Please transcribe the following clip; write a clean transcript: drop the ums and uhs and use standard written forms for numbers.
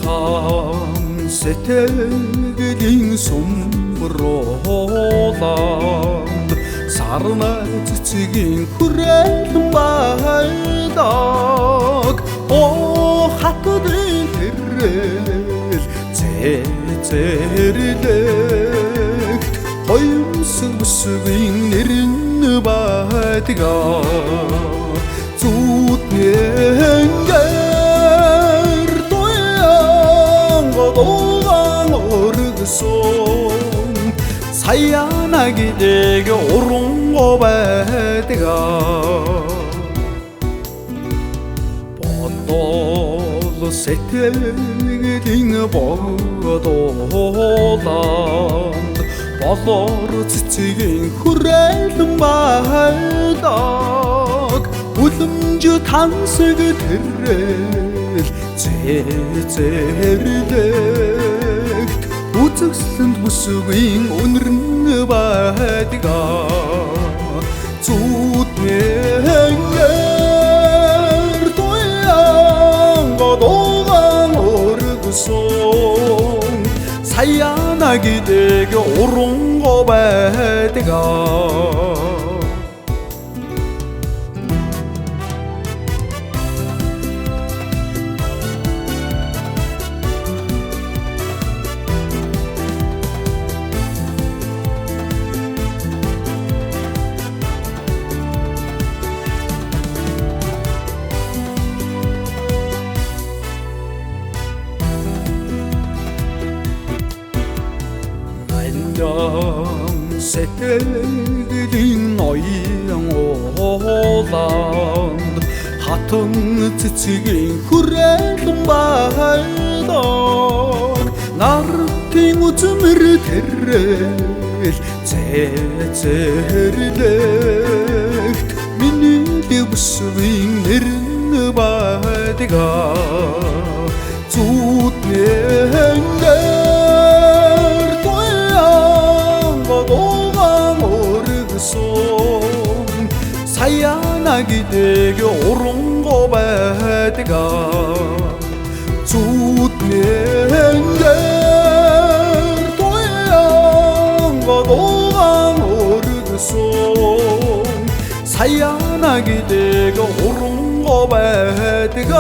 хам сэтгэлийн сумруулаад сарна цэцгийн хүрээлэн байдаг оо хатдын тэрэл зэрлэгт хоёрсан бүсгийн нэрэн байдаг зүуднээр тоян годоган өргсөн саяна гидэг урунго байдаг бодол сэтгэлийн бодоланд болор цэцгийн хүрээлэн байдаг үлэмж тансаг тэрэл зэрлэгт үзэсгэлэнд бүсгийн үнэрн байдаг зүуднээр тоян годоган өргсөн саяна гидэг урунго байдаг сэтгэлийн ноён ууланд хатан цэцгийн хүрээлэн байдаг нартын үзмэр тэрэл зэрлэгт миний дэвсвийн нэрэн байдаг зүуднээр тоян годоган өргсөн саяна гидэг урунго байдаг зүуднээр тоян годоган өргсөн саяна гидэг урунго байдаг